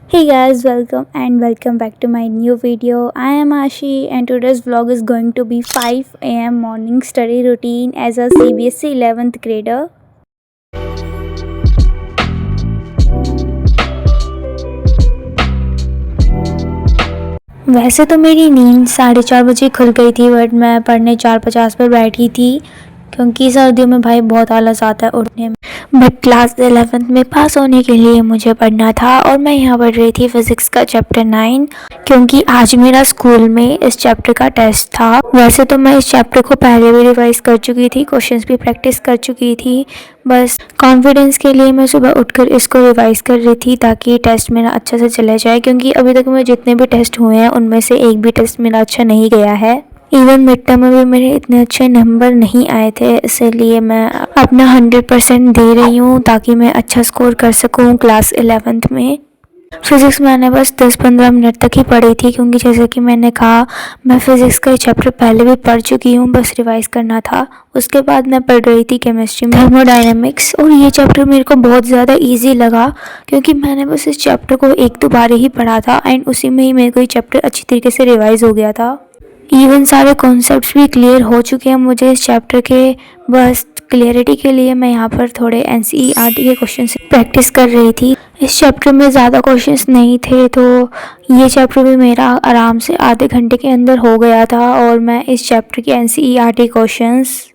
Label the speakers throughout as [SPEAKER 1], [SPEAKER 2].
[SPEAKER 1] Hey guys, welcome back to my new video. I am Ashi and today's vlog is going to be 5 a.m. morning study routine as a CBSE 11th grader. वैसे तो मेरी नींद 4:30 खुल गई थी but मैं पढ़ने 4:50 पर बैठी थी क्योंकि सर्दियों में भाई बहुत आलस आता है उठने में। बट क्लास 11th में पास होने के लिए मुझे पढ़ना था और मैं यहाँ पढ़ रही थी फिज़िक्स का चैप्टर 9 क्योंकि आज मेरा स्कूल में इस चैप्टर का टेस्ट था। वैसे तो मैं इस चैप्टर को पहले भी रिवाइज कर चुकी थी, क्वेश्चंस भी प्रैक्टिस कर चुकी थी, बस कॉन्फिडेंस के लिए मैं सुबह उठकर इसको रिवाइज कर रही थी ताकि टेस्ट मेरा अच्छे से चला जाए क्योंकि अभी तक मेरे जितने भी टेस्ट हुए हैं उनमें से एक भी टेस्ट मेरा अच्छा नहीं गया है। इवन मिड टर्म में भी मेरे इतने अच्छे नंबर नहीं आए थे, इसीलिए मैं अपना 100% दे रही हूँ ताकि मैं अच्छा स्कोर कर सकूँ क्लास 11th में। फिज़िक्स मैंने बस 10-15 मिनट तक ही पढ़ी थी क्योंकि जैसे कि मैंने कहा मैं फ़िज़िक्स का चैप्टर पहले भी पढ़ चुकी हूँ, बस रिवाइज़ करना था। उसके बाद मैं पढ़ रही थी केमिस्ट्री में थर्मोडायनेमिक्स और ये चैप्टर मेरे को बहुत ज़्यादा इजी लगा क्योंकि मैंने बस इस चैप्टर को 1-2 बार ही पढ़ा था एंड उसी में ही मेरे को ये चैप्टर अच्छी तरीके से रिवाइज़ हो गया था। इवन सारे कॉन्सेप्ट्स भी क्लियर हो चुके हैं मुझे इस चैप्टर के। बस क्लियरिटी के लिए मैं यहाँ पर थोड़े NCERT के क्वेश्चन से प्रैक्टिस कर रही थी। इस चैप्टर में ज़्यादा क्वेश्चंस नहीं थे तो ये चैप्टर भी मेरा आराम से आधे घंटे के अंदर हो गया था और मैं इस चैप्टर के NCERT questions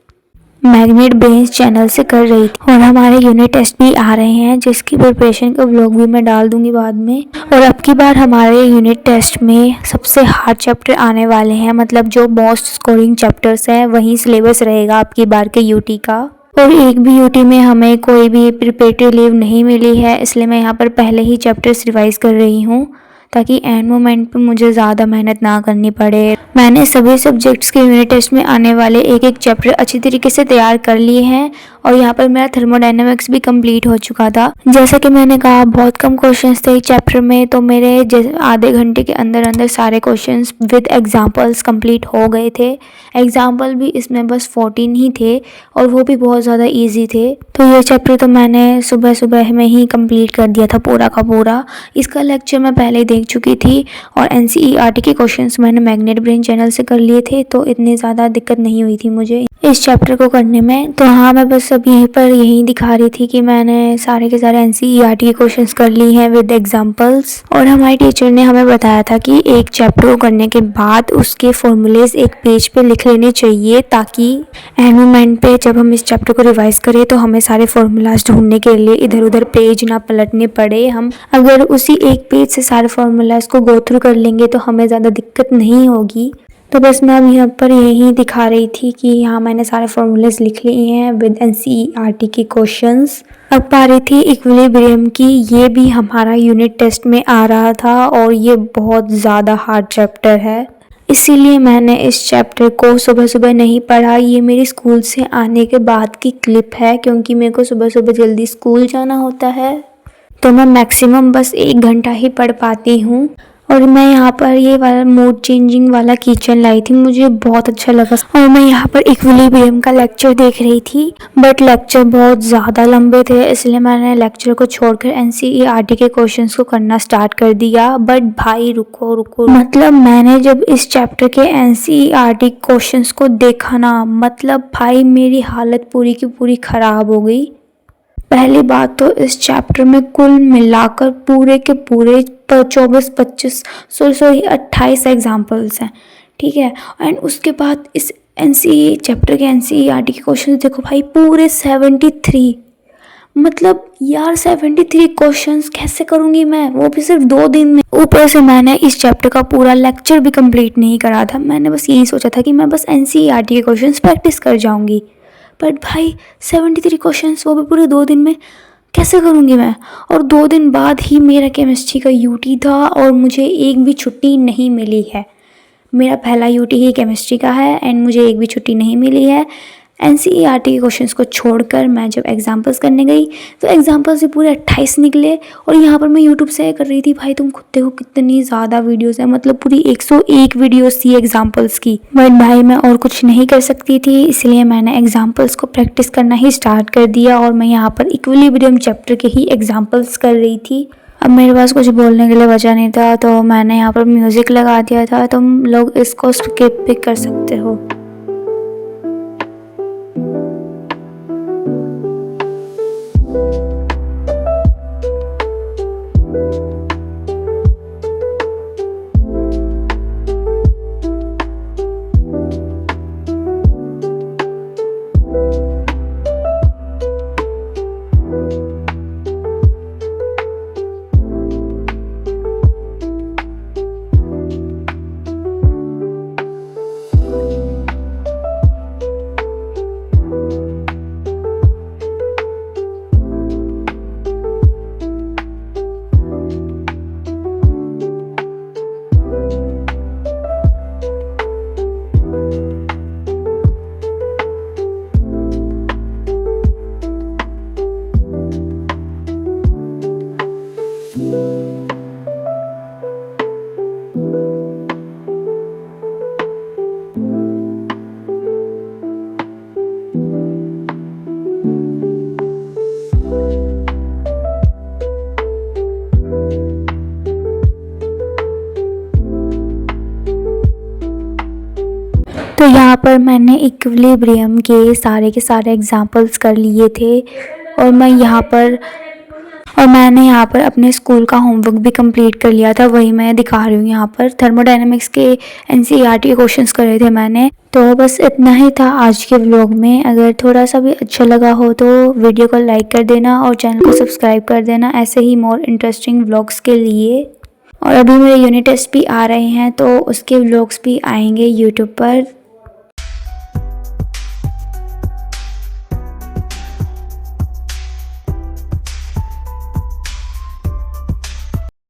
[SPEAKER 1] magnet brains channel से कर रही थी। और हमारे यूनिट टेस्ट भी आ रहे हैं जिसकी प्रिपरेशन का व्लॉग भी मैं डाल दूंगी बाद में। और अब की बार हमारे यूनिट टेस्ट में सबसे हार्ड चैप्टर आने वाले हैं, मतलब जो मोस्ट स्कोरिंग चैप्टर्स हैं वही सिलेबस रहेगा अब की बार के यूटी का। और एक भी यूटी में हमें कोई भी प्रिपरेटरी लीव नहीं मिली है, इसलिए मैं यहाँ पर पहले ही चैप्टर्स रिवाइज कर रही हूँ ताकि एंड मोमेंट पे मुझे ज़्यादा मेहनत ना करनी पड़े। मैंने सभी सब्जेक्ट्स के यूनिट टेस्ट में आने वाले एक एक चैप्टर अच्छी तरीके से तैयार कर लिए हैं और यहाँ पर मेरा थर्मोडायनेमिक्स भी कंप्लीट हो चुका था। जैसा कि मैंने कहा बहुत कम क्वेश्चंस थे इस चैप्टर में, तो मेरे आधे घंटे के अंदर अंदर सारे क्वेश्चंस विद एग्जांपल्स कंप्लीट हो गए थे। एग्जाम्पल भी इसमें बस 14 ही थे और वो भी बहुत ज़्यादा ईजी थे। तो ये चैप्टर तो मैंने सुबह सुबह में ही कंप्लीट कर दिया था पूरा का पूरा। इसका लेक्चर मैं पहले देख चुकी थी और NCERT के क्वेश्चंस मैंने मैग्नेट ब्रेन चैनल से कर लिए थे, तो इतनी ज़्यादा दिक्कत नहीं हुई थी मुझे इस चैप्टर को करने में। तो हाँ, मैं बस अब यहीं पर यही दिखा रही थी कि मैंने सारे के सारे NCERT के क्वेश्चंस कर लिए हैं विद एग्जांपल्स। और हमारी टीचर ने हमें बताया था कि एक चैप्टर को करने के बाद उसके फॉर्मूलेज एक पेज पे लिख लेने चाहिए ताकि एंड मोमेंट पे जब हम इस चैप्टर को रिवाइज करें तो हमें सारे फॉर्मूलाज ढूंढने के लिए इधर उधर पेज ना पलटने पड़े। हम अगर उसी एक पेज से सारे फॉर्मूलाज को गो थ्रू कर लेंगे तो हमें ज़्यादा दिक्कत नहीं होगी। तो बस मैं अब यहाँ पर यही दिखा रही थी कि यहाँ मैंने सारे फॉर्मूलेज लिख लिए हैं विद NCERT के क्वेश्चंस। अब आ रही थी इक्विलिब्रियम की, ये भी हमारा यूनिट टेस्ट में आ रहा था और ये बहुत ज़्यादा हार्ड चैप्टर है, इसीलिए मैंने इस चैप्टर को सुबह सुबह नहीं पढ़ा। ये मेरी स्कूल से आने के बाद की क्लिप है क्योंकि मेरे को सुबह सुबह जल्दी स्कूल जाना होता है, तो मैं मैक्सिमम बस 1 घंटा ही पढ़ पाती हूँ। और मैं यहाँ पर ये वाला मूड चेंजिंग वाला किचन लाई थी, मुझे बहुत अच्छा लगा। और मैं यहाँ पर इक्विलिब्रियम का लेक्चर देख रही थी बट लेक्चर बहुत ज़्यादा लंबे थे, इसलिए मैंने लेक्चर को छोड़कर NCERT के क्वेश्चंस को करना स्टार्ट कर दिया। बट भाई रुको रुको, मतलब मैंने जब इस चैप्टर के NCERT क्वेश्चंस को देखा ना, मतलब भाई मेरी हालत पूरी की पूरी ख़राब हो गई। पहली बात तो इस चैप्टर में कुल मिलाकर पूरे के पूरे 28 एग्जाम्पल्स हैं, ठीक है। एंड उसके बाद इस चैप्टर के NCERT के क्वेश्चन देखो भाई, पूरे 73। मतलब यार 73 क्वेश्चंस कैसे करूँगी मैं, वो भी सिर्फ 2 दिन में। ऊपर से मैंने इस चैप्टर का पूरा लेक्चर भी कंप्लीट नहीं करा था, मैंने बस यही सोचा था कि मैं बस NCERT के क्वेश्चंस प्रैक्टिस कर जाऊँगी। बट भाई 73 क्वेश्चंस वो भी पूरे 2 दिन में कैसे करूँगी मैं। और 2 दिन बाद ही मेरा केमिस्ट्री का यूटी था और मुझे एक भी छुट्टी नहीं मिली है। मेरा पहला यूटी ही केमिस्ट्री का है एंड मुझे एक भी छुट्टी नहीं मिली है। NCERT के क्वेश्चंस को छोड़कर मैं जब एग्जाम्पल्स करने गई तो एग्जाम्पल्स भी पूरे 28 निकले। और यहाँ पर मैं यूट्यूब से कर रही थी, भाई तुम खुद देखो कितनी ज़्यादा वीडियोस हैं, मतलब पूरी 101 वीडियोस थी एग्जाम्पल्स की। बट भाई मैं और कुछ नहीं कर सकती थी, इसलिए मैंने एग्जाम्पल्स को प्रैक्टिस करना ही स्टार्ट कर दिया और मैं यहाँ पर इक्विलिब्रियम चैप्टर के ही एग्जाम्पल्स कर रही थी। अब मेरे पास कुछ बोलने के लिए बचा नहीं था, तो मैंने यहाँ पर म्यूज़िक लगा दिया था। तुम लोग इसको स्किप भी कर सकते हो। तो यहाँ पर मैंने इक्विलिब्रियम के सारे एग्जाम्पल्स कर लिए थे, और मैंने यहाँ पर अपने स्कूल का होमवर्क भी कंप्लीट कर लिया था। वही मैं दिखा रही हूँ। यहाँ पर थर्मोडायनेमिक्स के एनसीईआरटी क्वेश्चंस करे थे मैंने। तो बस इतना ही था आज के व्लॉग में। अगर थोड़ा सा भी अच्छा लगा हो तो वीडियो को लाइक कर देना और चैनल को सब्सक्राइब कर देना, ऐसे ही मोर इंटरेस्टिंग व्लॉग्स के लिए। और अभी मेरे यूनिट टेस्ट भी आ रहे हैं, तो उसके व्लॉग्स भी आएंगे यूट्यूब पर।